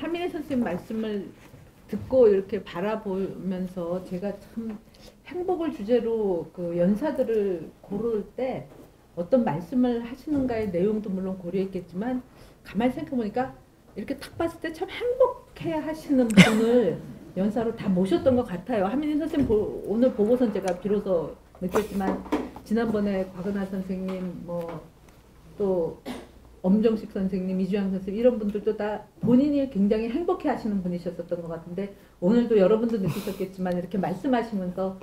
하민희 선생님 말씀을 듣고 이렇게 바라보면서 제가 참 행복을 주제로 그 연사들을 고를 때 어떤 말씀을 하시는가의 내용도 물론 고려했겠지만 가만히 생각해보니까 이렇게 딱 봤을 때 참 행복해 하시는 분을 연사로 다 모셨던 것 같아요. 하민희 선생님 오늘 보고선 제가 비로소 느꼈지만 지난번에 곽은하 선생님 또 엄정식 선생님, 이주영 선생님 이런 분들도 다 본인이 굉장히 행복해 하시는 분이셨었던 것 같은데 오늘도 여러분도 느끼셨겠지만 이렇게 말씀하시면서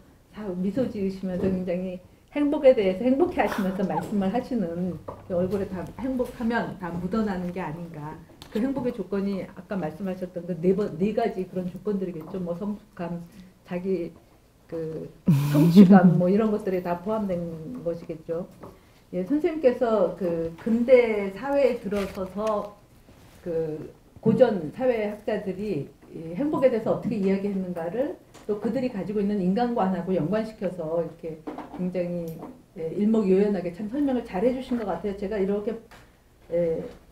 미소 지으시면서 굉장히 행복에 대해서 행복해 하시면서 말씀을 하시는 얼굴에 다 행복하면 다 묻어나는 게 아닌가. 그 행복의 조건이 아까 말씀하셨던 그 네 가지 그런 조건들이겠죠. 뭐 성숙감, 자기 그 성취감 뭐 이런 것들이 다 포함된 것이겠죠. 예, 선생님께서 그 근대 사회에 들어서서 그 고전 사회학자들이 행복에 대해서 어떻게 이야기했는가를 또 그들이 가지고 있는 인간관하고 연관시켜서 이렇게 굉장히 일목요연하게 참 설명을 잘 해주신 것 같아요. 제가 이렇게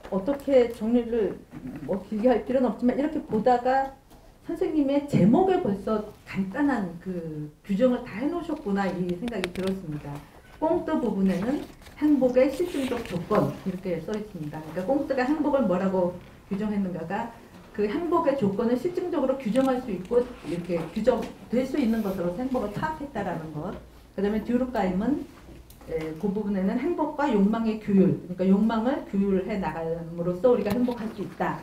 어떻게 정리를 길게 할 필요는 없지만 이렇게 보다가 선생님의 제목에 벌써 간단한 그 규정을 다 해놓으셨구나 이 생각이 들었습니다. 꽁뜨 부분에는 행복의 실증적 조건 이렇게 써 있습니다. 그러니까 꽁뜨가 행복을 뭐라고 규정했는가가 그 행복의 조건을 실증적으로 규정할 수 있고 이렇게 규정될 수 있는 것으로 행복을 파악했다라는 것. 그 다음에 듀르카임은 그 부분에는 행복과 욕망의 규율, 그러니까 욕망을 규율해 나감으로써 우리가 행복할 수 있다.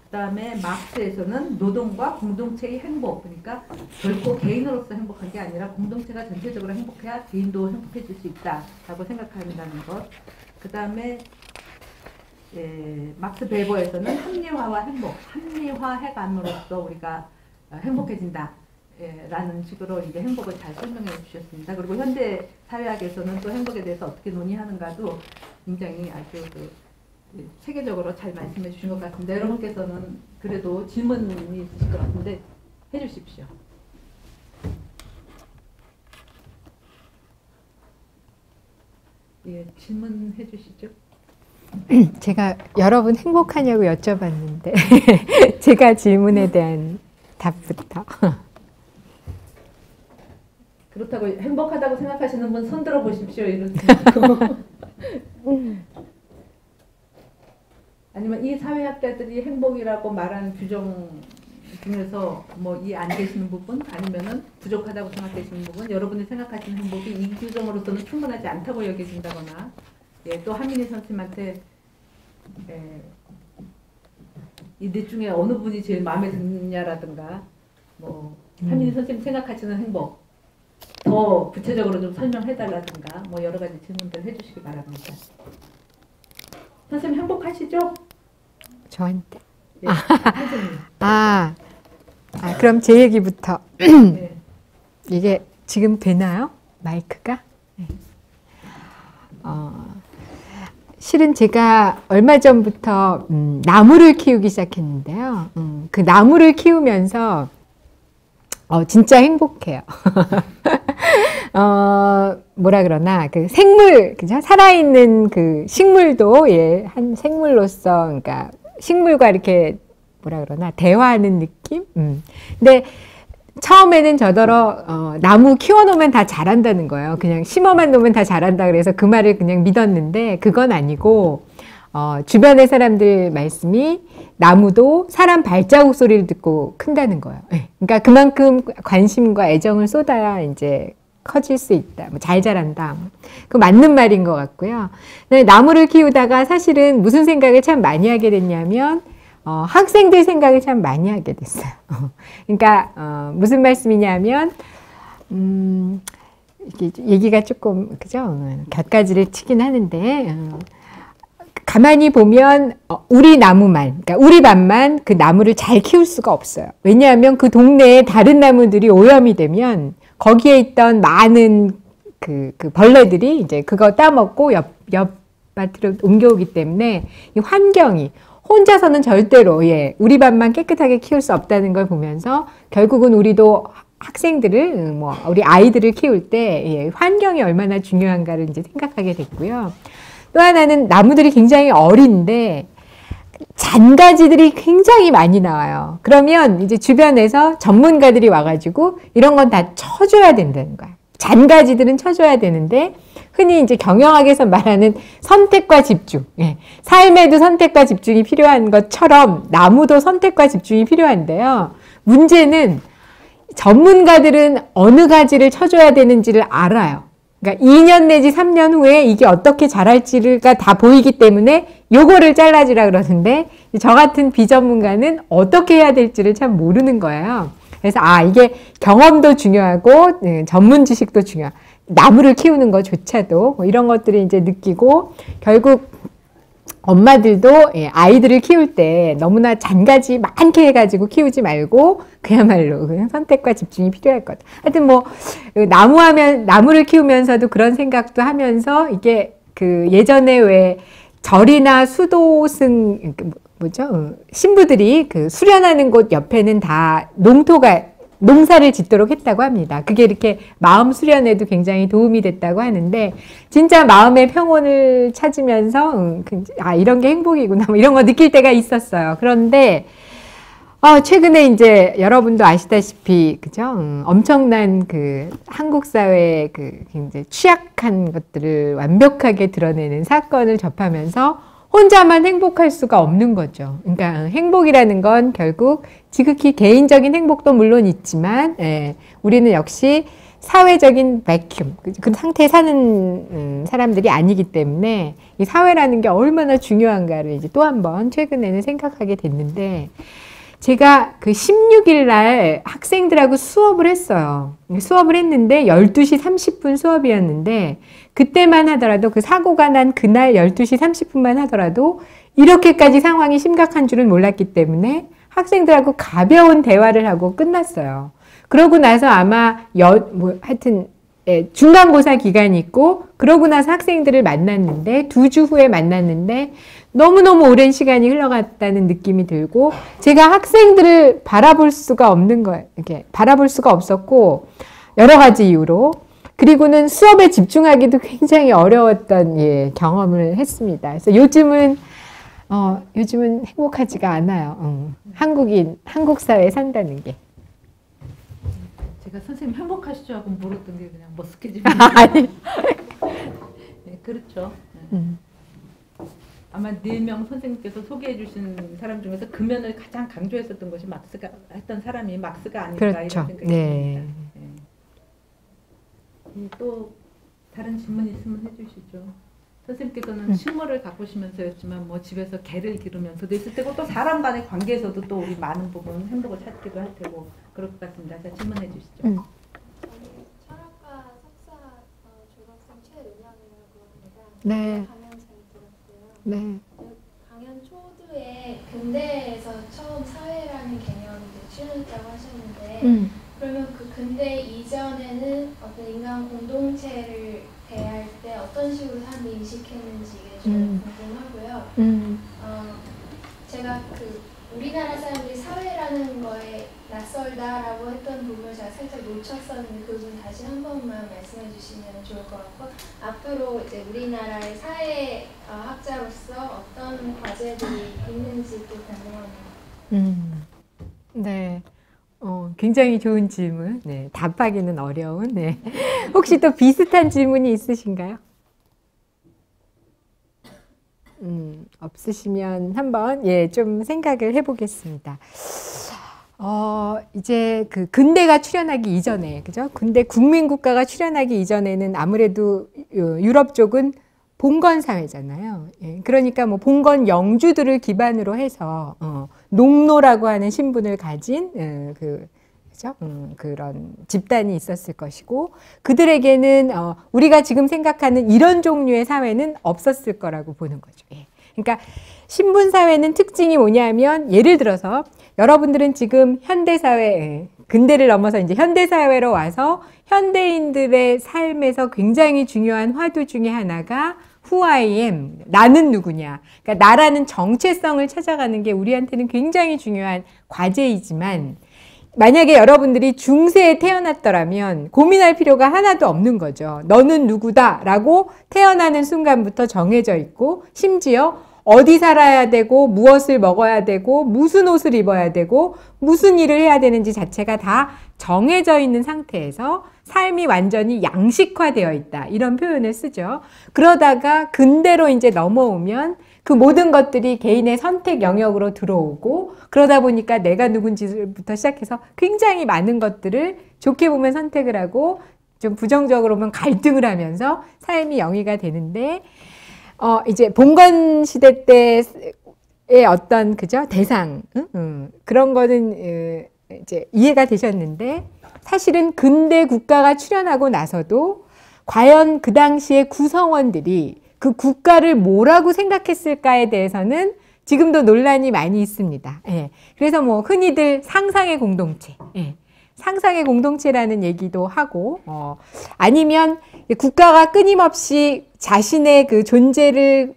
그 다음에 막스에서는 노동과 공동체의 행복, 그러니까 결코 개인으로서 행복한 게 아니라 공동체가 전체적으로 행복해야 개인도 행복해질 수 있다라고 생각한다는 것. 그 다음에 막스 베버에서는 합리화와 행복, 합리화해감으로써 우리가 행복해진다. 라는 식으로 이제 행복을 잘 설명해 주셨습니다. 그리고 현대 사회학에서는 또 행복에 대해서 어떻게 논의하는가도 굉장히 아주 체계적으로 잘 말씀해 주신 것 같은데 여러분께서는 그래도 질문이 있으실 것 같은데 해주십시오. 예, 질문해 주시죠. 제가 여러 분 행복하냐고 여쭤봤는데 제가 질문에 대한 답부터. 그렇다고 행복하다고 생각하시는 분 손 들어 보십시오. 이렇게. 아니면 이 사회학자들이 행복이라고 말한 규정 중에서 뭐 이 안 계시는 부분 아니면은 부족하다고 생각되시는 부분 여러분이 생각하시는 행복이 이 규정으로서는 충분하지 않다고 여겨진다거나 또 한민희 선생님한테 이 넷 중에 어느 분이 제일 마음에 드느냐라든가 뭐 한민희 선생님 생각하시는 행복 더 구체적으로 좀 설명해달라든가 뭐 여러 가지 질문들 해주시기 바랍니다. 선생님 행복하시죠? 저한테? 예, 선생님. 그럼 제 얘기부터. 네. 이게 지금 되나요? 마이크가? 네. 실은 제가 얼마 전부터 나무를 키우기 시작했는데요. 그 나무를 키우면서 진짜 행복해요. 뭐라 그러나, 그 생물, 그죠? 살아있는 그 식물도, 한 생물로서, 그러니까 식물과 이렇게, 뭐라 그러나, 대화하는 느낌? 근데 처음에는 저더러, 나무 키워놓으면 다 자란다는 거예요. 그냥 심어만 놓으면 다 자란다 그래서 그 말을 그냥 믿었는데, 그건 아니고, 주변의 사람들 말씀이 나무도 사람 발자국 소리를 듣고 큰다는 거예요. 그러니까 그만큼 관심과 애정을 쏟아야 이제 커질 수 있다. 잘 자란다. 그 맞는 말인 것 같고요. 나무를 키우다가 사실은 무슨 생각을 참 많이 하게 됐냐면 학생들 생각을 참 많이 하게 됐어요. 그러니까 무슨 말씀이냐면 얘기가 조금 그죠? 곁가지를 치긴 하는데 가만히 보면 우리 나무만, 그러니까 우리 밭만 그 나무를 잘 키울 수가 없어요. 왜냐하면 그 동네에 다른 나무들이 오염이 되면 거기에 있던 많은 그 벌레들이 이제 그거 따먹고 옆 밭으로 옮겨오기 때문에 이 환경이 혼자서는 절대로 우리 밭만 깨끗하게 키울 수 없다는 걸 보면서 결국은 우리도 학생들을 우리 아이들을 키울 때 환경이 얼마나 중요한가를 이제 생각하게 됐고요. 또 하나는 나무들이 굉장히 어린데 잔가지들이 굉장히 많이 나와요. 그러면 이제 주변에서 전문가들이 와가지고 이런 건 다 쳐줘야 된다는 거야. 잔가지들은 쳐줘야 되는데 흔히 이제 경영학에서 말하는 선택과 집중. 예. 삶에도 선택과 집중이 필요한 것처럼 나무도 선택과 집중이 필요한데요. 문제는 전문가들은 어느 가지를 쳐줘야 되는지를 알아요. 그러니까 2년 내지 3년 후에 이게 어떻게 자랄지가 다 보이기 때문에 요거를 잘라주라 그러는데 저 같은 비전문가는 어떻게 해야 될지를 참 모르는 거예요. 그래서 이게 경험도 중요하고 전문 지식도 중요하고 나무를 키우는 것조차도 뭐 이런 것들을 이제 느끼고 결국 엄마들도 아이들을 키울 때 너무나 잔가지 많게 해가지고 키우지 말고 그야말로 그냥 선택과 집중이 필요할 것. 하여튼 뭐 나무를 키우면서도 그런 생각도 하면서 이게 그 예전에 왜 절이나 수도승 신부들이 그 수련하는 곳 옆에는 다 농사를 짓도록 했다고 합니다. 그게 이렇게 마음 수련에도 굉장히 도움이 됐다고 하는데 진짜 마음의 평온을 찾으면서 이런 게 행복이구나 뭐 이런 거 느낄 때가 있었어요. 그런데 최근에 이제 여러분도 아시다시피 그죠? 엄청난 그 한국 사회의 그 굉장히 취약한 것들을 완벽하게 드러내는 사건을 접하면서 혼자만 행복할 수가 없는 거죠. 그러니까 행복이라는 건 결국 지극히 개인적인 행복도 물론 있지만 우리는 역시 사회적인 베큐um, 그 상태에 사는 사람들이 아니기 때문에 이 사회라는 게 얼마나 중요한가를 이제 또 한 번 최근에는 생각하게 됐는데 제가 그 16일 날 학생들하고 수업을 했어요. 수업을 했는데 12시 30분 수업이었는데 그때만 하더라도 그 사고가 난 그날 12시 30분만 하더라도 이렇게까지 상황이 심각한 줄은 몰랐기 때문에 학생들하고 가벼운 대화를 하고 끝났어요. 그러고 나서 아마 하여튼 중간고사 기간이 있고 그러고 나서 학생들을 만났는데 2주 후에 만났는데 너무너무 오랜 시간이 흘러갔다는 느낌이 들고 제가 학생들을 바라볼 수가 없는 거예요. 이렇게 바라볼 수가 없었고 여러 가지 이유로 그리고는 수업에 집중하기도 굉장히 어려웠던 경험을 했습니다. 그래서 요즘은 행복하지가 않아요. 한국 사회에 산다는 게. 제가 선생님 행복하시죠 하고 물었던 게 그냥 머쓱해지면 아니. 네, 그렇죠. 아마 4명 선생님께서 소개해 주신 사람 중에서 금연을 가장 강조했었던 것이 막스가 했던 사람이 막스가 아닐까 그렇죠. 이런 생각이 네. 듭니다. 네. 또 다른 질문 있으면 해주시죠. 선생님께서는 식물을 가꾸시면서였지만 뭐 집에서 개를 기르면서도 있을 테고 또 사람 간의 관계에서도 또 우리 많은 부분 행복을 찾기도 할 테고 그럴 것 같습니다. 자, 질문해 주시죠. 철학과 석사 졸업생 최은영이라고 합니다. 네. 강연 잘 들었고요. 네. 강연 초두에 근대에서 처음 사회라는 개념을 취했다고 하셨는데 그러면 그 근대 이전에는 어떤 인간 공동체를 대할 때 어떤 식으로 사람이 인식했는지 이게 좀 궁금하고요. 제가 그 우리나라 사람들이 사회라는 거에 낯설다라고 했던 부분을 제가 살짝 놓쳤었는데 그 부분 다시 한 번만 말씀해 주시면 좋을 것 같고 앞으로 이제 우리나라의 사회 학자로서 어떤 과제들이 있는지 또 궁금합니다. 네. 굉장히 좋은 질문. 네. 답하기는 어려운. 네. 혹시 또 비슷한 질문이 있으신가요? 없으시면 한번 좀 생각을 해보겠습니다. 이제 그 근대가 출현하기 이전에, 그죠? 근대 국민국가가 출현하기 이전에는 아무래도 유럽 쪽은 봉건 사회잖아요. 그러니까 뭐 봉건 영주들을 기반으로 해서 농노라고 하는 신분을 가진 그죠? 그런 집단이 있었을 것이고 그들에게는 우리가 지금 생각하는 이런 종류의 사회는 없었을 거라고 보는 거죠. 그러니까 신분 사회는 특징이 뭐냐면 예를 들어서 여러분들은 지금 현대 사회 근대를 넘어서 이제 현대 사회로 와서 현대인들의 삶에서 굉장히 중요한 화두 중에 하나가 Who I am, 나는 누구냐. 그러니까 나라는 정체성을 찾아가는 게 우리한테는 굉장히 중요한 과제이지만 만약에 여러분들이 중세에 태어났더라면 고민할 필요가 하나도 없는 거죠. 너는 누구다 라고 태어나는 순간부터 정해져 있고 심지어 어디 살아야 되고 무엇을 먹어야 되고 무슨 옷을 입어야 되고 무슨 일을 해야 되는지 자체가 다 정해져 있는 상태에서 삶이 완전히 양식화되어 있다. 이런 표현을 쓰죠. 그러다가 근대로 이제 넘어오면 그 모든 것들이 개인의 선택 영역으로 들어오고 그러다 보니까 내가 누군지부터 시작해서 굉장히 많은 것들을 좋게 보면 선택을 하고 좀 부정적으로 보면 갈등을 하면서 삶이 영위가 되는데 이제 봉건 시대 때의 어떤 그죠 대상 그런 거는 이제 이해가 되셨는데 사실은 근대 국가가 출현하고 나서도 과연 그 당시의 구성원들이 그 국가를 뭐라고 생각했을까에 대해서는 지금도 논란이 많이 있습니다. 예. 그래서 뭐 흔히들 상상의 공동체, 상상의 공동체라는 얘기도 하고, 아니면 국가가 끊임없이 자신의 그 존재를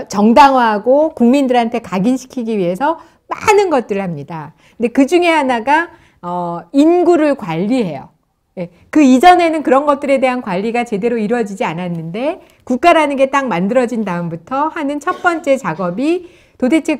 정당화하고 국민들한테 각인시키기 위해서 많은 것들을 합니다. 근데 그 중에 하나가 인구를 관리해요. 그 이전에는 그런 것들에 대한 관리가 제대로 이루어지지 않았는데 국가라는 게 딱 만들어진 다음부터 하는 첫 번째 작업이 도대체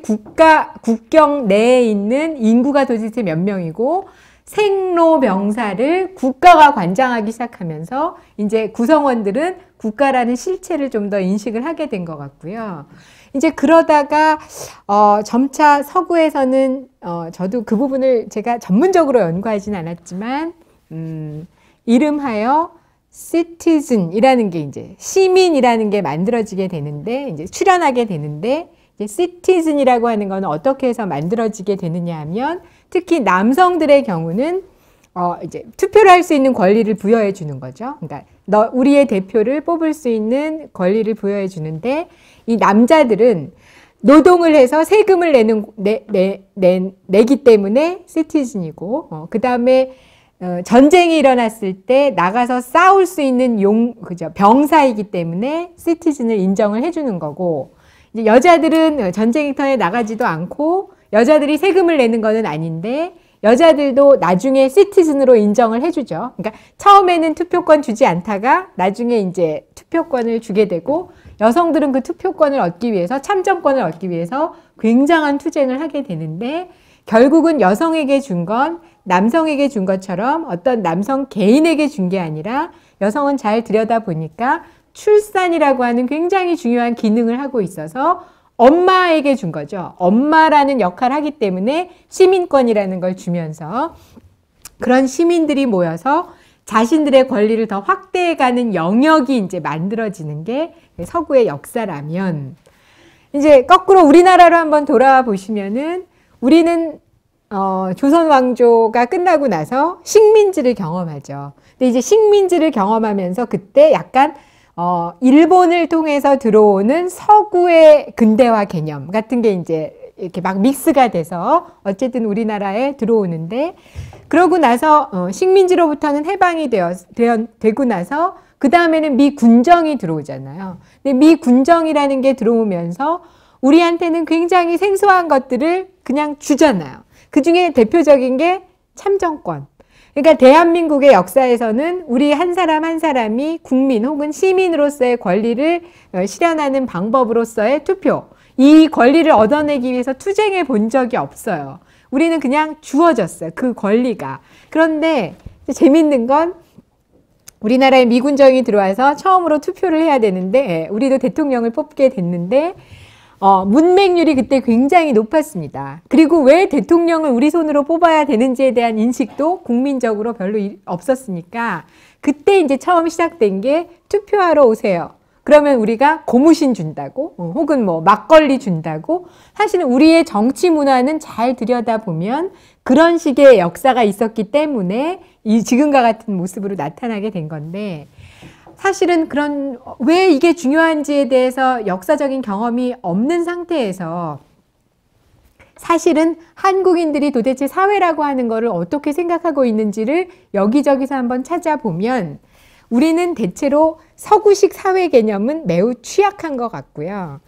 국경 내에 있는 인구가 도대체 몇 명이고 생로병사를 국가가 관장하기 시작하면서 이제 구성원들은 국가라는 실체를 좀 더 인식을 하게 된 것 같고요. 이제 그러다가 점차 서구에서는 저도 그 부분을 제가 전문적으로 연구하진 않았지만 이름하여 citizen이라는 게 이제 시민이라는 게 만들어지게 되는데 이제 출현하게 되는데 이제 citizen이라고 하는 건 어떻게 해서 만들어지게 되느냐 하면 특히 남성들의 경우는 이제 투표를 할 수 있는 권리를 부여해 주는 거죠. 그러니까 우리의 대표를 뽑을 수 있는 권리를 부여해 주는데 이 남자들은 노동을 해서 세금을 내기 때문에 citizen이고 그 다음에 전쟁이 일어났을 때 나가서 싸울 수 있는 병사이기 때문에 citizen을 인정을 해주는 거고 이제 여자들은 전쟁터에 나가지도 않고 여자들이 세금을 내는 거는 아닌데 여자들도 나중에 citizen으로 인정을 해주죠. 그러니까 처음에는 투표권 주지 않다가 나중에 이제 투표권을 주게 되고 여성들은 그 투표권을 얻기 위해서 참정권을 얻기 위해서 굉장한 투쟁을 하게 되는데 결국은 여성에게 준 건 남성에게 준 것처럼 어떤 남성 개인에게 준 게 아니라 여성은 잘 들여다보니까 출산이라고 하는 굉장히 중요한 기능을 하고 있어서 엄마에게 준 거죠. 엄마라는 역할을 하기 때문에 시민권이라는 걸 주면서 그런 시민들이 모여서 자신들의 권리를 더 확대해가는 영역이 이제 만들어지는 게 서구의 역사라면 이제 거꾸로 우리나라로 한번 돌아와 보시면은 우리는 조선 왕조가 끝나고 나서 식민지를 경험하죠. 근데 이제 식민지를 경험하면서 그때 약간 일본을 통해서 들어오는 서구의 근대화 개념 같은 게 이제 이렇게 막 믹스가 돼서 어쨌든 우리나라에 들어오는데 그러고 나서 식민지로부터는 해방이 되고 나서 그 다음에는 미 군정이 들어오잖아요. 근데 미 군정이라는 게 들어오면서 우리한테는 굉장히 생소한 것들을 그냥 주잖아요. 그 중에 대표적인 게 참정권. 그러니까 대한민국의 역사에서는 우리 한 사람 한 사람이 국민 혹은 시민으로서의 권리를 실현하는 방법으로서의 투표. 이 권리를 얻어내기 위해서 투쟁해 본 적이 없어요. 우리는 그냥 주어졌어요. 그 권리가. 그런데 재밌는 건 우리나라에 미군정이 들어와서 처음으로 투표를 해야 되는데 우리도 대통령을 뽑게 됐는데 문맹률이 그때 굉장히 높았습니다. 그리고 왜 대통령을 우리 손으로 뽑아야 되는지에 대한 인식도 국민적으로 별로 없었으니까 그때 이제 처음 시작된 게 투표하러 오세요. 그러면 우리가 고무신 준다고 혹은 뭐 막걸리 준다고 사실은 우리의 정치 문화는 잘 들여다보면 그런 식의 역사가 있었기 때문에 이 지금과 같은 모습으로 나타나게 된 건데 사실은 그런 왜 이게 중요한지에 대해서 역사적인 경험이 없는 상태에서 사실은 한국인들이 도대체 사회라고 하는 거를 어떻게 생각하고 있는지를 여기저기서 한번 찾아보면 우리는 대체로 서구식 사회 개념은 매우 취약한 것 같고요.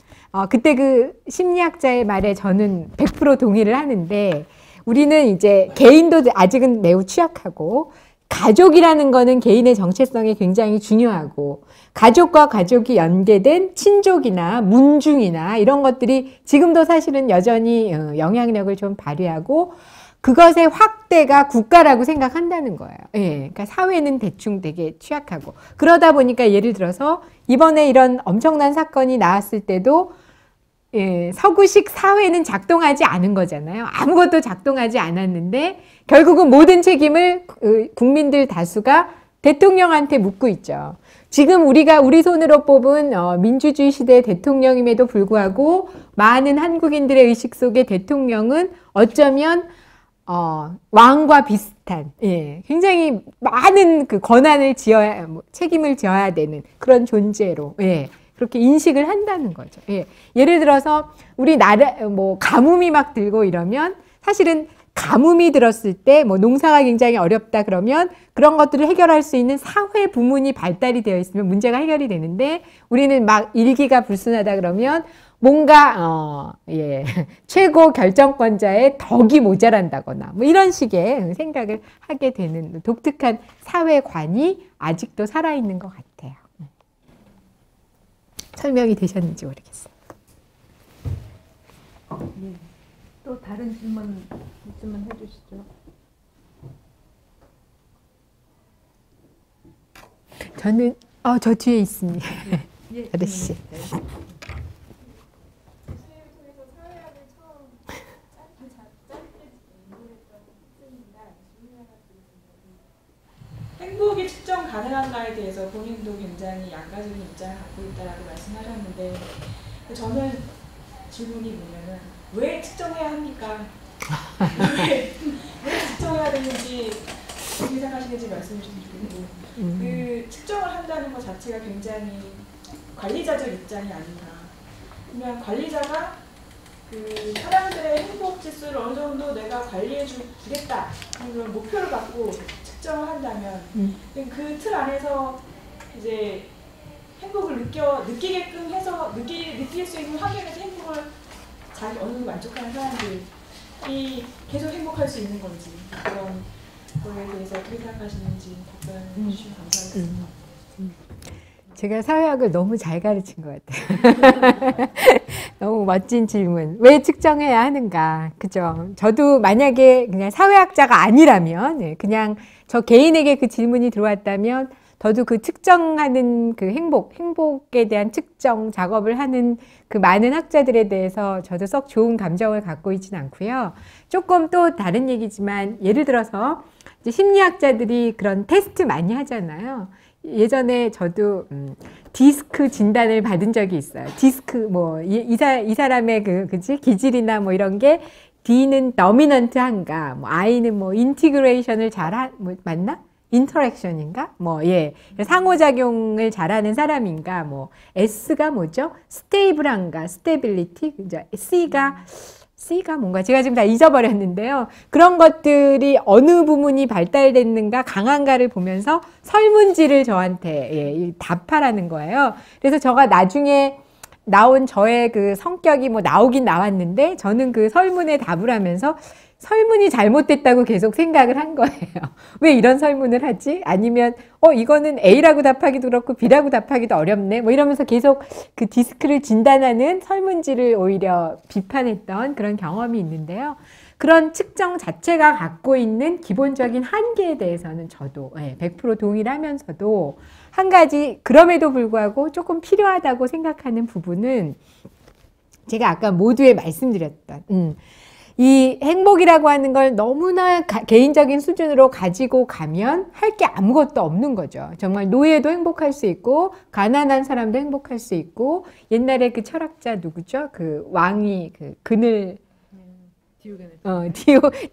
그때 그 심리학자의 말에 저는 100% 동의를 하는데 우리는 이제 개인도 아직은 매우 취약하고 가족이라는 거는 개인의 정체성이 굉장히 중요하고 가족과 가족이 연계된 친족이나 문중이나 이런 것들이 지금도 사실은 여전히 영향력을 좀 발휘하고 그것의 확대가 국가라고 생각한다는 거예요. 예, 그러니까 사회는 대충 되게 취약하고 그러다 보니까 예를 들어서 이번에 이런 엄청난 사건이 나왔을 때도 예, 서구식 사회는 작동하지 않은 거잖아요. 아무것도 작동하지 않았는데 결국은 모든 책임을 국민들 다수가 대통령한테 묻고 있죠. 지금 우리가 우리 손으로 뽑은 민주주의 시대의 대통령임에도 불구하고 많은 한국인들의 의식 속에 대통령은 어쩌면 왕과 비슷한, 예, 굉장히 많은 그 권한을 책임을 져야 되는 그런 존재로, 예, 그렇게 인식을 한다는 거죠. 예. 예를 들어서 우리 가뭄이 막 들고 이러면 사실은 가뭄이 들었을 때 농사가 굉장히 어렵다 그러면 그런 것들을 해결할 수 있는 사회 부문이 발달이 되어 있으면 문제가 해결이 되는데 우리는 막 일기가 불순하다 그러면 뭔가 최고 결정권자의 덕이 모자란다거나 이런 식의 생각을 하게 되는 독특한 사회관이 아직도 살아있는 것 같아요. 설명이 되셨는지 모르겠어요. 네. 또 다른 질문 있으면 해주시죠. 저는 저 뒤에 있습니다. 예, 아저씨. 행복이 측정 가능한가에 대해서 본인도 굉장히 양가적인 입장을 갖고 있다라고 말씀하셨는데 저는 질문이 뭐냐면 왜 측정해야 합니까? 왜 측정해야 되는지 어떻게 생각하시는지 말씀해 주시면 좋겠고 그 측정을 한다는 것 자체가 굉장히 관리자적 입장이 아닌가. 그냥 관리자가 그 사람들의 행복 지수를 어느 정도 내가 관리해 주겠다 그런 목표를 갖고 측정을 한다면 그 틀 안에서 이제 행복을 느끼게끔 해서 느낄 수 있는 환경에서 행복을 자기 어느 정도 만족하는 사람들이 계속 행복할 수 있는 건지 그런 거에 대해서 어떻게 생각하시는지 답변해 주시면 감사하겠습니다. 제가 사회학을 너무 잘 가르친 것 같아요. 너무 멋진 질문. 왜 측정해야 하는가? 그죠? 저도 만약에 그냥 사회학자가 아니라면, 그냥 저 개인에게 그 질문이 들어왔다면, 저도 그 측정하는 그 행복에 대한 측정 작업을 하는 그 많은 학자들에 대해서 저도 썩 좋은 감정을 갖고 있진 않고요. 조금 또 다른 얘기지만, 예를 들어서 이제 심리학자들이 그런 테스트 많이 하잖아요. 예전에 저도 디스크 진단을 받은 적이 있어요. 디스크 이 사람의 기질이나 이런 게 D는 더미넌트한가, I는 인티그레이션을 맞나? 인터랙션인가? 상호작용을 잘하는 사람인가? S가 뭐죠? 스테이블한가? 스테빌리티? C가 뭔가 제가 지금 다 잊어버렸는데요. 그런 것들이 어느 부분이 발달됐는가 강한가를 보면서 설문지를 저한테 답하라는 거예요. 그래서 제가 나중에 나온 저의 그 성격이 나오긴 나왔는데 저는 그 설문에 답을 하면서 설문이 잘못됐다고 계속 생각을 한 거예요. 왜 이런 설문을 하지? 아니면 이거는 A라고 답하기도 그렇고 B라고 답하기도 어렵네. 이러면서 계속 그 디스크를 진단하는 설문지를 오히려 비판했던 그런 경험이 있는데요. 그런 측정 자체가 갖고 있는 기본적인 한계에 대해서는 저도 100% 동의를 하면서도 한 가지 그럼에도 불구하고 조금 필요하다고 생각하는 부분은 제가 아까 모두에 말씀드렸던 이 행복이라고 하는 걸 너무나 개인적인 수준으로 가지고 가면 할 게 아무것도 없는 거죠. 정말 노예도 행복할 수 있고 가난한 사람도 행복할 수 있고 옛날에 그 철학자 누구죠? 그 왕이 그 그늘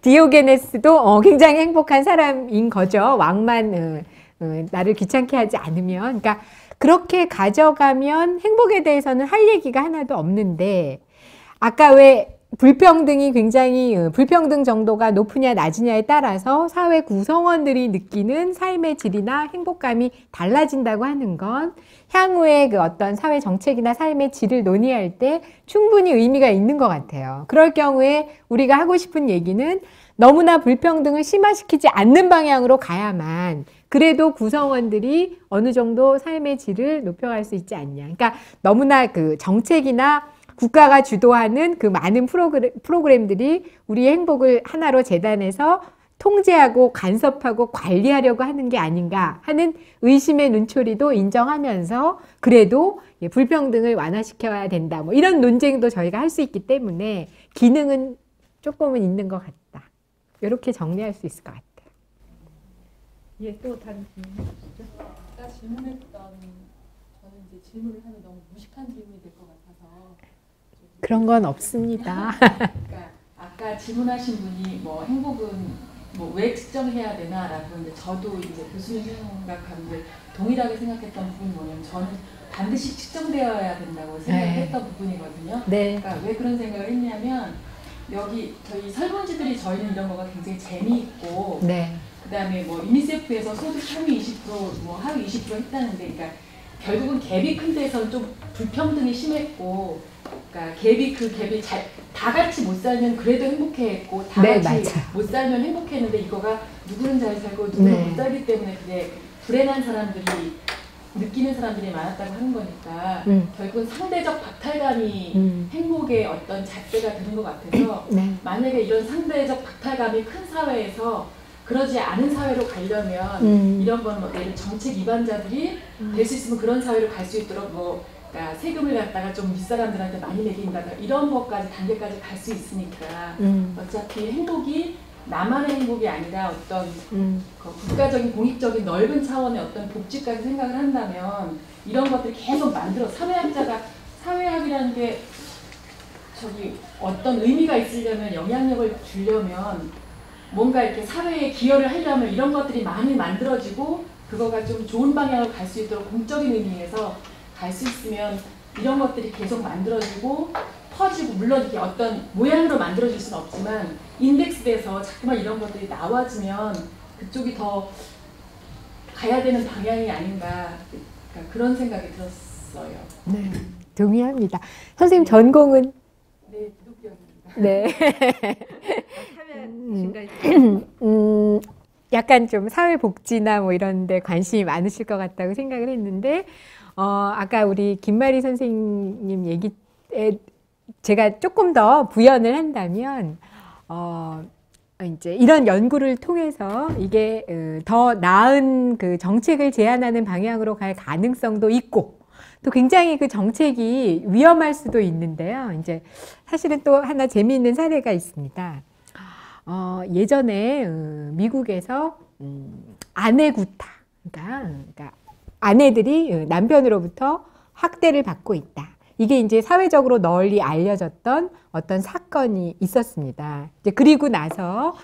디오게네스도 굉장히 행복한 사람인 거죠. 왕만 나를 귀찮게 하지 않으면. 그러니까 그렇게 가져가면 행복에 대해서는 할 얘기가 하나도 없는데 아까 왜 불평등이 굉장히 불평등 정도가 높으냐 낮으냐에 따라서 사회 구성원들이 느끼는 삶의 질이나 행복감이 달라진다고 하는 건 향후에 그 어떤 사회 정책이나 삶의 질을 논의할 때 충분히 의미가 있는 것 같아요. 그럴 경우에 우리가 하고 싶은 얘기는 너무나 불평등을 심화시키지 않는 방향으로 가야만 그래도 구성원들이 어느 정도 삶의 질을 높여갈 수 있지 않냐. 그러니까 너무나 그 정책이나 국가가 주도하는 그 많은 프로그램들이 우리의 행복을 하나로 재단해서 통제하고 간섭하고 관리하려고 하는 게 아닌가 하는 의심의 눈초리도 인정하면서 그래도 불평등을 완화시켜야 된다. 뭐 이런 논쟁도 저희가 할 수 있기 때문에 기능은 조금은 있는 것 같다. 이렇게 정리할 수 있을 것 같아요. 예, 또 다른 질문 해주시죠. 아까 질문했던 저는 이제 질문을 하면 너무 무식한 질문이 될 것 같아서 그런 건 없습니다. 그러니까 아까 질문하신 분이 뭐 행복은 뭐 왜 측정해야 되나라고 했는데 저도 이제 교수님 생각하는데 동일하게 생각했던 부분이 뭐냐면 저는 반드시 측정되어야 된다고 생각했던 부분이거든요. 네. 그러니까 왜 그런 생각을 했냐면 여기 저희 설문지들이 저희는 이런 거가 굉장히 재미있고 네. 그다음에 뭐 유니세프에서 소득 상위 20% 뭐 하위 20% 했다는데 그러니까 결국은 갭이 큰 데서는 좀 불평등이 심했고 그러니까 갭이 다 같이 못 살면 그래도 행복해했고 다 네, 같이 맞아요. 못 살면 행복했는데 이거가 누구는 잘 살고 누구는 네. 못 살기 때문에 그게 불행한 사람들이 느끼는 사람들이 많았다고 하는 거니까 결국은 상대적 박탈감이 행복의 어떤 잣대가 되는 것 같아서 네. 만약에 이런 상대적 박탈감이 큰 사회에서 그러지 않은 사회로 가려면 이런 거는 뭐 예를 정책 위반자들이 될 수 있으면 그런 사회로 갈 수 있도록 뭐 그러니까 세금을 갖다가 좀 윗사람들한테 많이 매긴다 이런 것까지 단계까지 갈 수 있으니까 어차피 행복이 나만의 행복이 아니라 어떤 그 국가적인 공익적인 넓은 차원의 어떤 복지까지 생각을 한다면 이런 것들이 계속 만들어 사회학이라는 게 저기 어떤 의미가 있으려면 영향력을 주려면 뭔가 이렇게 사회에 기여를 하려면 이런 것들이 많이 만들어지고 그거가 좀 좋은 방향으로 갈 수 있도록 공적인 의미에서 갈 수 있으면 이런 것들이 계속 만들어지고 퍼지고 물론 이게 어떤 모양으로 만들어질 수는 없지만 인덱스돼서 자꾸만 이런 것들이 나와지면 그쪽이 더 가야 되는 방향이 아닌가 그러니까 그런 생각이 들었어요. 네. 동의합니다. 선생님 전공은? 네, 기독교입니다. 네. 약간 좀 사회복지나 뭐 이런 데 관심이 많으실 것 같다고 생각을 했는데 아까 우리 김마리 선생님 얘기에 제가 조금 더 부연을 한다면 이제 이런 연구를 통해서 이게 더 나은 그 정책을 제안하는 방향으로 갈 가능성도 있고 또 굉장히 그 정책이 위험할 수도 있는데요. 이제 사실은 또 하나 재미있는 사례가 있습니다. 예전에 미국에서 아내 구타, 그러니까 아내들이 남편으로부터 학대를 받고 있다. 이게 이제 사회적으로 널리 알려졌던 어떤 사건이 있었습니다. 이제 그리고 나서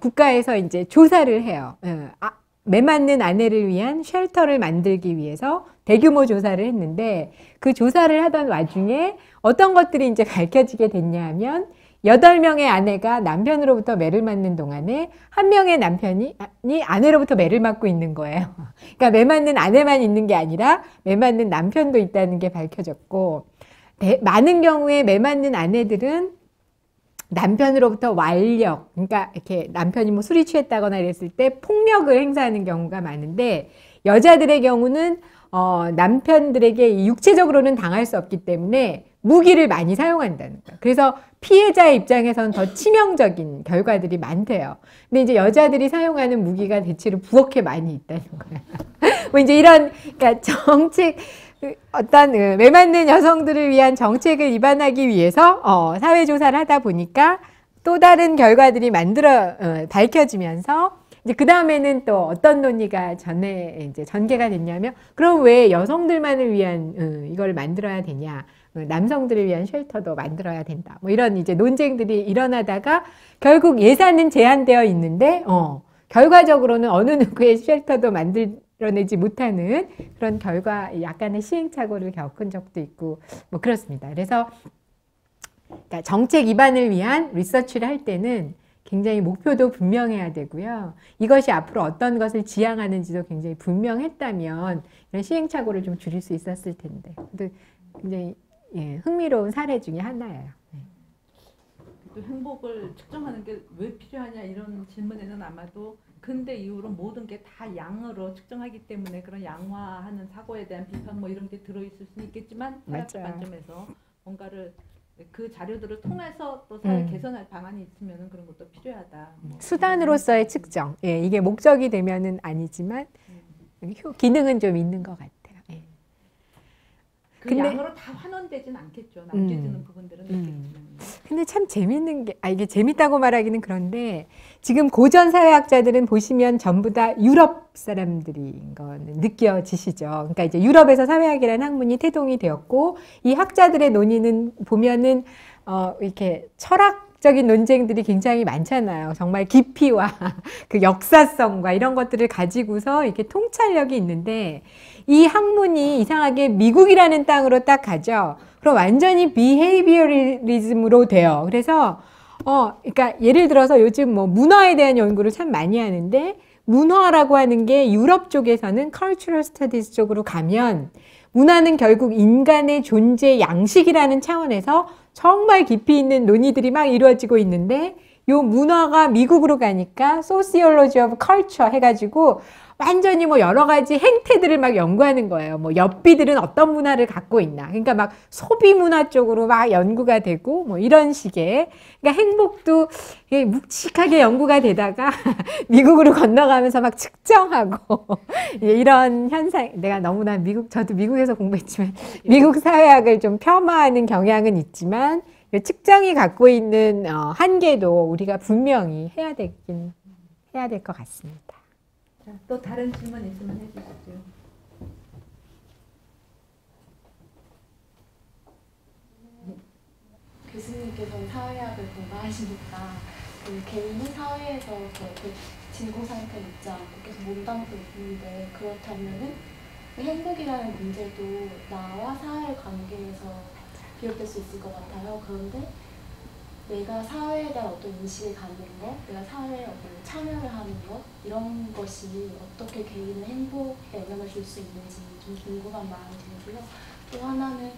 국가에서 이제 조사를 해요. 매맞는 아내를 위한 쉘터를 만들기 위해서 대규모 조사를 했는데 그 조사를 하던 와중에 어떤 것들이 이제 밝혀지게 됐냐 하면 8명의 아내가 남편으로부터 매를 맞는 동안에 1명의 남편이 아내로부터 매를 맞고 있는 거예요. 그러니까 매 맞는 아내만 있는 게 아니라 매 맞는 남편도 있다는 게 밝혀졌고 많은 경우에 매 맞는 아내들은 남편으로부터 완력, 그러니까 이렇게 남편이 뭐 술이 취했다거나 이랬을 때 폭력을 행사하는 경우가 많은데 여자들의 경우는 남편들에게 육체적으로는 당할 수 없기 때문에 무기를 많이 사용한다는 거예요. 그래서 피해자의 입장에서는 더 치명적인 결과들이 많대요. 근데 이제 여자들이 사용하는 무기가 대체로 부엌에 많이 있다는 거예요. 뭐 이제 이런, 그러니까 정책, 어떤 매 맞는 여성들을 위한 정책을 입안하기 위해서 사회조사를 하다 보니까 또 다른 결과들이 밝혀지면서 이제 그 다음에는 또 어떤 논의가 이제 전개가 됐냐면 그럼 왜 여성들만을 위한 이걸 만들어야 되냐? 남성들을 위한 쉘터도 만들어야 된다. 뭐 이런 이제 논쟁들이 일어나다가 결국 예산은 제한되어 있는데 결과적으로는 어느 누구의 쉘터도 만들어내지 못하는 그런 약간의 시행착오를 겪은 적도 있고 뭐 그렇습니다. 그래서 그러니까 정책 입안을 위한 리서치를 할 때는 굉장히 목표도 분명해야 되고요. 이것이 앞으로 어떤 것을 지향하는지도 굉장히 분명했다면 이런 시행착오를 좀 줄일 수 있었을 텐데. 근데 굉장히 흥미로운 사례 중에 하나예요. 또 행복을 측정하는 게 왜 필요하냐 이런 질문에는 아마도 근대 이후로 모든 게 다 양으로 측정하기 때문에 그런 양화하는 사고에 대한 비판 뭐 이런 게 들어있을 수는 있겠지만 사회적 관점에서 뭔가를 그 자료들을 통해서 또 사회 개선할 방안이 있으면 그런 것도 필요하다. 뭐. 수단으로서의 측정. 예, 이게 목적이 되면은 아니지만 기능은 좀 있는 것 같아요. 예. 그 근데, 양으로 다 환원되진 않겠죠. 남겨지는 부분들은 있겠지만. 근데 참 재밌는 게, 이게 재밌다고 말하기는 그런데 지금 고전 사회학자들은 보시면 전부 다 유럽 사람들인 거는 느껴지시죠. 그러니까 이제 유럽에서 사회학이라는 학문이 태동이 되었고 이 학자들의 논의는 보면은 이렇게 철학적인 논쟁들이 굉장히 많잖아요. 정말 깊이와 그 역사성과 이런 것들을 가지고서 이렇게 통찰력이 있는데 이 학문이 이상하게 미국이라는 땅으로 딱 가죠. 그럼 완전히 비헤이비어리즘으로 돼요. 그래서 그러니까 예를 들어서 요즘 뭐 문화에 대한 연구를 참 많이 하는데 문화라고 하는 게 유럽 쪽에서는 cultural studies 쪽으로 가면 문화는 결국 인간의 존재 양식이라는 차원에서 정말 깊이 있는 논의들이 막 이루어지고 있는데 요 문화가 미국으로 가니까 sociology of culture 해가지고 완전히 뭐 여러 가지 행태들을 막 연구하는 거예요. 뭐 엽비들은 어떤 문화를 갖고 있나. 그러니까 막 소비 문화 쪽으로 막 연구가 되고 뭐 이런 식의. 그러니까 행복도 묵직하게 연구가 되다가 미국으로 건너가면서 막 측정하고 이런 현상. 내가 너무나 저도 미국에서 공부했지만 미국 사회학을 좀 폄하하는 경향은 있지만 측정이 갖고 있는 한계도 우리가 분명히 해야 될 것 같습니다. 자, 또 다른 질문 있으면 해주시죠. 교수님께서는 사회학을 공부하시니까 그 개인이 사회에서 그 진공 상태에 있지 않고 계속 몸담고 있는데 그렇다면은 그 행복이라는 문제도 나와 사회의 관계에서 비롯될 수 있을 것 같아요. 그런데 내가 사회에 대한 어떤 인식을 갖는 것, 내가 사회에 어떤 참여를 하는 것 이런 것이 어떻게 개인의 행복에 영향을 줄 수 있는지 좀 궁금한 마음이 들고요. 또 하나는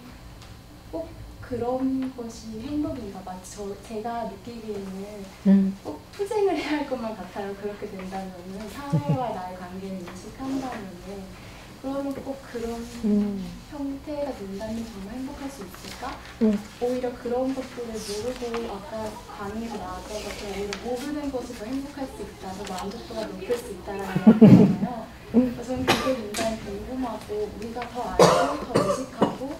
꼭 그런 것이 행복인가 마치 제가 느끼기에는 꼭 투쟁을 해야 할 것만 같아요. 그렇게 된다면 사회와 나의 관계를 인식한다면 그러면 꼭 그런 형태가 된다면 정말 행복할 수 있을까? 오히려 그런 것들을 모르고 아까 강의에서 나왔던 것처럼 오히려 모르는 것이 더 행복할 수 있다, 더 만족도가 높을 수 있다는 얘기잖아요. 그래서 저는 그게 굉장히 궁금하고 우리가 더 알고 더 의식하고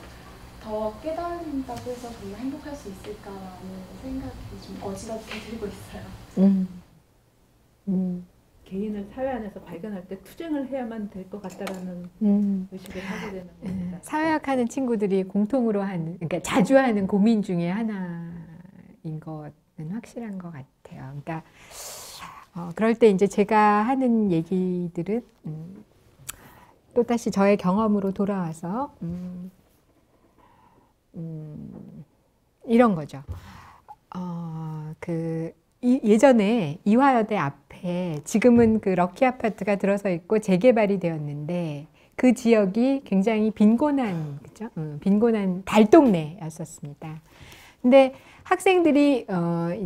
더 깨달은다고 해서 정말 행복할 수 있을까라는 생각이 좀 어지럽게 들고 있어요. 개인을 사회 안에서 발견할 때 투쟁을 해야만 될 것 같다라는 의식을 하게 되는 겁니다. 사회학하는 친구들이 공통으로 하는, 그러니까 자주 하는 고민 중에 하나인 것은 확실한 것 같아요. 그러니까 그럴 때 이제 제가 하는 얘기들은 또 다시 저의 경험으로 돌아와서 이런 거죠. 예전에 이화여대 앞에 지금은 그 럭키 아파트가 들어서 있고 재개발이 되었는데 그 지역이 굉장히 빈곤한, 그죠? 빈곤한 달동네였었습니다. 근데 학생들이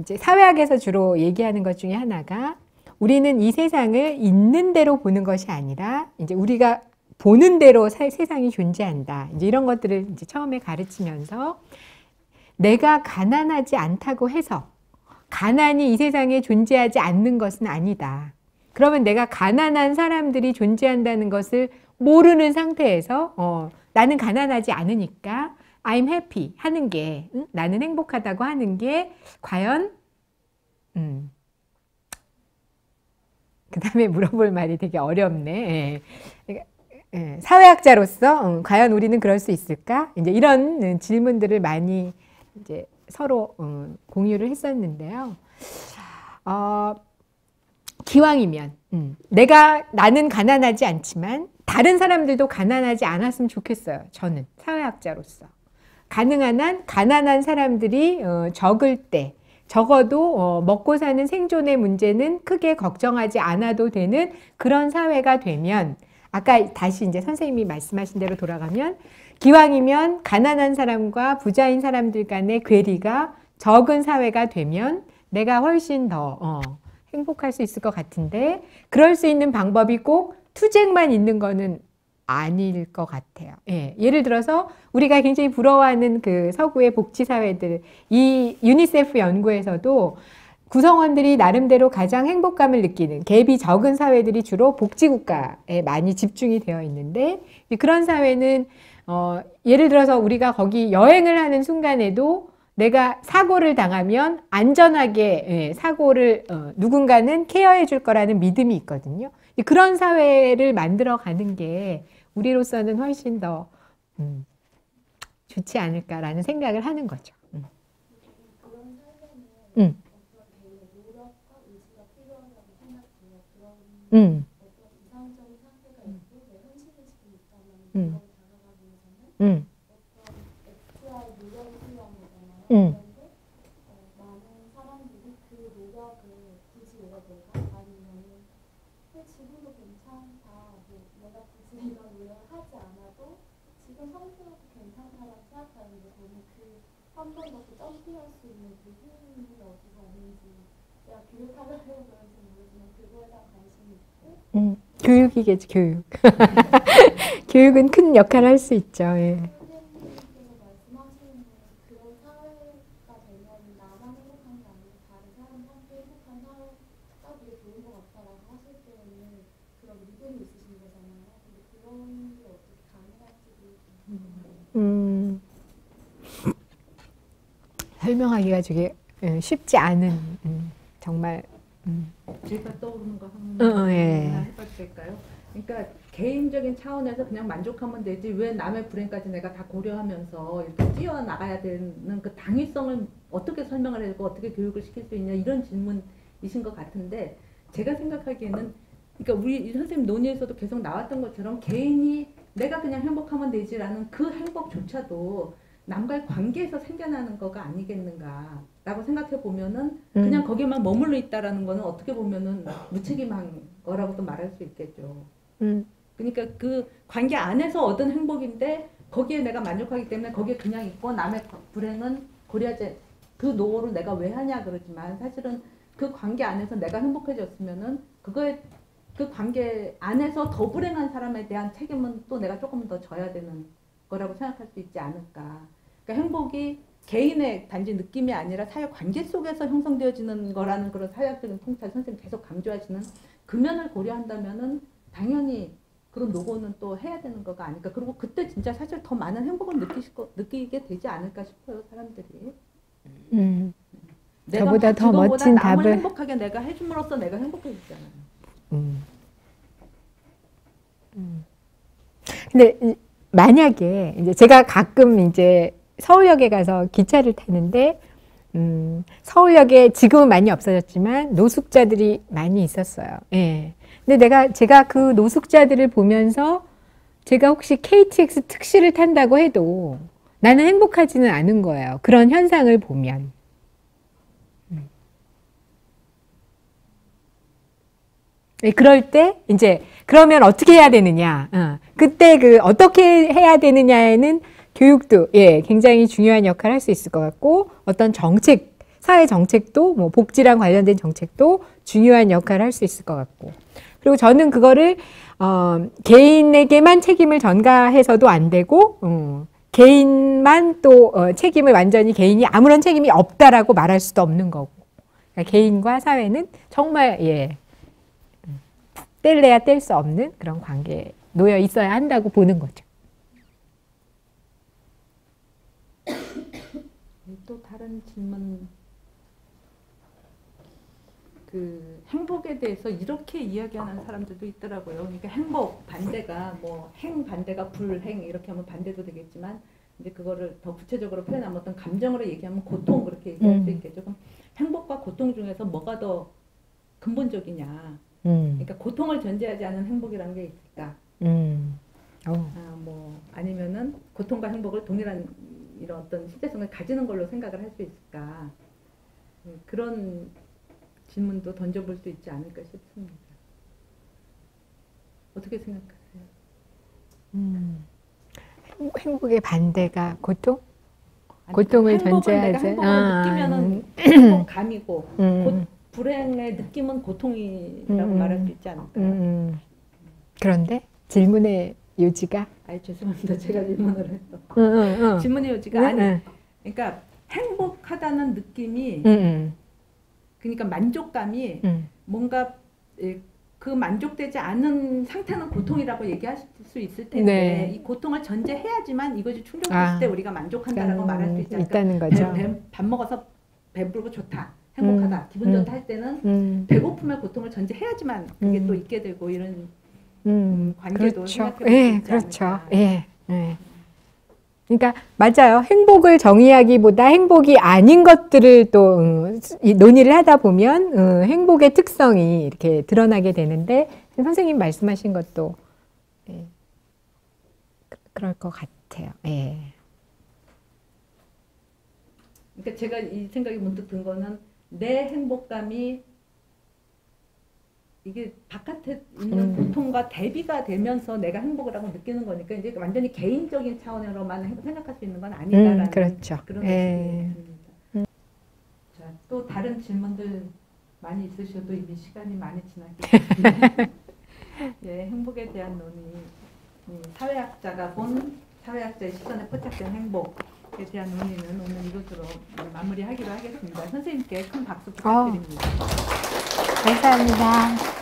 이제 사회학에서 주로 얘기하는 것 중에 하나가 우리는 이 세상을 있는 대로 보는 것이 아니라 이제 우리가 보는 대로 세상이 존재한다. 이제 이런 것들을 이제 처음에 가르치면서 내가 가난하지 않다고 해서 가난이 이 세상에 존재하지 않는 것은 아니다. 그러면 내가 가난한 사람들이 존재한다는 것을 모르는 상태에서 나는 가난하지 않으니까 I'm happy 하는 게 나는 행복하다고 하는 게 과연 그 다음에 물어볼 말이 되게 어렵네. 사회학자로서 과연 우리는 그럴 수 있을까? 이제 이런 질문들을 많이 이제 서로 공유를 했었는데요. 기왕이면 나는 가난하지 않지만 다른 사람들도 가난하지 않았으면 좋겠어요. 저는 사회학자로서 가능한 한 가난한 사람들이 적을 때 적어도 먹고 사는 생존의 문제는 크게 걱정하지 않아도 되는 그런 사회가 되면 아까 다시 이제 선생님이 말씀하신 대로 돌아가면 기왕이면 가난한 사람과 부자인 사람들 간의 괴리가 적은 사회가 되면 내가 훨씬 더 행복할 수 있을 것 같은데 그럴 수 있는 방법이 꼭 투쟁만 있는 거는 아닐 것 같아요. 예, 예를 들어서 우리가 굉장히 부러워하는 그 서구의 복지사회들, 이 유니세프 연구에서도 구성원들이 나름대로 가장 행복감을 느끼는 갭이 적은 사회들이 주로 복지국가에 많이 집중이 되어 있는데 그런 사회는 예를 들어서 우리가 거기 여행을 하는 순간에도 내가 사고를 당하면 안전하게 사고를 누군가는 케어해 줄 거라는 믿음이 있거든요. 그런 사회를 만들어 가는 게 우리로서는 훨씬 더 좋지 않을까라는 생각을 하는 거죠. 그런 사회는 어떤 개인의 노력과 의지가 필요하다고 생각해요. 그런 어떤 이상적인 상태가 있고 내 현실이 지금 있다면 그걸 다가가기 위해서는 어떤 엑스트라의 노력이 필요한 거잖아요. 그런데 많은 사람들이 그 노력을 굳이 왜 내가 아니면은 지금도 괜찮다. 뭐 내가 굳이 이런 노력을 하지 않아도 지금 상태가 괜찮다라고 생각하는데 저는 그 한 번 더 점프할 수 있는 그 힘이 어디서 오는지 제가 교육학을 해서 그런지 모르지만 그거에 대한 관심이 있고 교육이겠지, 교육. 교육은 큰 역할을 할 수 있죠. 예. 선생님께서 말씀하시는 그런 사회가 되면 나만 행복한 게 아니고 다른 사람이 함께 행복한 사회가 되게 좋은 것 같다라고 하실 때는 그런 믿음이 있으신 거잖아요. 근데 그런 게 어떻게 가능할지도 설명하기가 되게 쉽지 않은 정말 제가 떠오르는 거 한번 해봐도 될까요? 그러니까 개인적인 차원에서 그냥 만족하면 되지 왜 남의 불행까지 내가 다 고려하면서 이렇게 뛰어나가야 되는 그 당위성을 어떻게 설명을 해주고 어떻게 교육을 시킬 수 있냐 이런 질문이신 것 같은데 제가 생각하기에는 그러니까 우리 선생님 논의에서도 계속 나왔던 것처럼 개인이 내가 그냥 행복하면 되지라는 그 행복조차도 남과의 관계에서 생겨나는 거가 아니겠는가라고 생각해 보면은 그냥 거기만 머물러 있다라는 거는 어떻게 보면은 무책임한 거라고도 말할 수 있겠죠. 그러니까 그 관계 안에서 얻은 행복인데 거기에 내가 만족하기 때문에 거기에 그냥 있고 남의 불행은 고려하지 그 노고를 내가 왜 하냐 그러지만 사실은 그 관계 안에서 내가 행복해졌으면은 그거에 그 관계 안에서 더 불행한 사람에 대한 책임은 또 내가 조금 더 져야 되는 거라고 생각할 수 있지 않을까. 그러니까 행복이 개인의 단지 느낌이 아니라 사회 관계 속에서 형성되어지는 거라는 그런 사회학적인 통찰 선생님 계속 강조하시는 그 면을 고려한다면은 당연히 그런 노고는 또 해야 되는 거가 아닐까. 그리고 그때 진짜 사실 더 많은 행복을 느끼게 되지 않을까 싶어요, 사람들이. 저보다 더 멋진 남을 답을 행복하게 내가 해줌으로써 내가 행복해지잖아요. 근데 만약에 이제 제가 가끔 이제 서울역에 가서 기차를 타는데 서울역에 지금은 많이 없어졌지만 노숙자들이 많이 있었어요. 예. 근데 제가 그 노숙자들을 보면서 제가 혹시 KTX 특시를 탄다고 해도 나는 행복하지는 않은 거예요. 그런 현상을 보면. 그럴 때 이제 그러면 어떻게 해야 되느냐? 그때 어떻게 해야 되느냐에는 교육도 굉장히 중요한 역할을 할 수 있을 것 같고 어떤 정책, 사회 정책도 뭐 복지랑 관련된 정책도 중요한 역할을 할 수 있을 것 같고 그리고 저는 그거를 개인에게만 책임을 전가해서도 안 되고 개인만 또 책임을 완전히 개인이 아무런 책임이 없다라고 말할 수도 없는 거고 그러니까 개인과 사회는 정말 뗄래야 뗄 수 없는 그런 관계에 놓여 있어야 한다고 보는 거죠. 또 다른 질문. 그 행복에 대해서 이렇게 이야기하는 사람들도 있더라고요. 그러니까 행복 반대가 뭐 행 반대가 불행 이렇게 하면 반대도 되겠지만 이제 그거를 더 구체적으로 표현하면 어떤 감정으로 얘기하면 고통 그렇게 얘기할 수 있겠죠. 그럼 행복과 고통 중에서 뭐가 더 근본적이냐? 그러니까 고통을 전제하지 않은 행복이라는 게 있을까? 뭐 아니면은 고통과 행복을 동일한 이런 어떤 실제성을 가지는 걸로 생각을 할 수 있을까? 그런 질문도 던져볼 수 있지 않을까 싶습니다. 어떻게 생각하세요? 행복의 반대가 고통? 아니, 고통을 행복은 전제하지. 내가 행복을 느끼면은 행복감이고 불행의 느낌은 고통이라고 말할 수 있지 않을까요? 그런데 질문의 요지가 아니 죄송합니다. 제가 질문을 했어. 질문의 요지가 아니 그러니까 행복하다는 느낌이 그러니까 만족감이 뭔가 그 만족되지 않은 상태는 고통이라고 얘기할 수 있을 텐데 네. 이 고통을 전제해야지만 이것이 충족됐을 때 우리가 만족한다라고 말할 수 있지 않을까? 있다는 거죠. 밥 먹어서 배부르고 좋다. 행복하다. 기분 좋다 할 때는 배고픔의 고통을 전제해야지만 그게 또 있게 되고 이런 관계도 그렇죠. 생각해 볼 수 예, 있지 그렇죠. 않을까. 예, 예. 그러니까 맞아요. 행복을 정의하기보다 행복이 아닌 것들을 또 논의를 하다 보면 행복의 특성이 이렇게 드러나게 되는데 선생님 말씀하신 것도 예, 그럴 것 같아요. 예. 그러니까 제가 이 생각이 문득 든 거는 내 행복감이 이게 바깥에 있는 고통과 대비가 되면서 내가 행복을 하고 느끼는 거니까 이제 완전히 개인적인 차원으로만 생각할 수 있는 건 아니다라는 그렇죠. 그런 예. 느낌입니다. 자, 또 다른 질문들 많이 있으셔도 이미 시간이 많이 지났기 때문에 예, 행복에 대한 논의, 사회학자가 본 사회학자의 시선에 포착된 행복에 대한 논의는 오늘 이것으로 마무리하기로 하겠습니다. 선생님께 큰 박수 부탁드립니다. 감사합니다.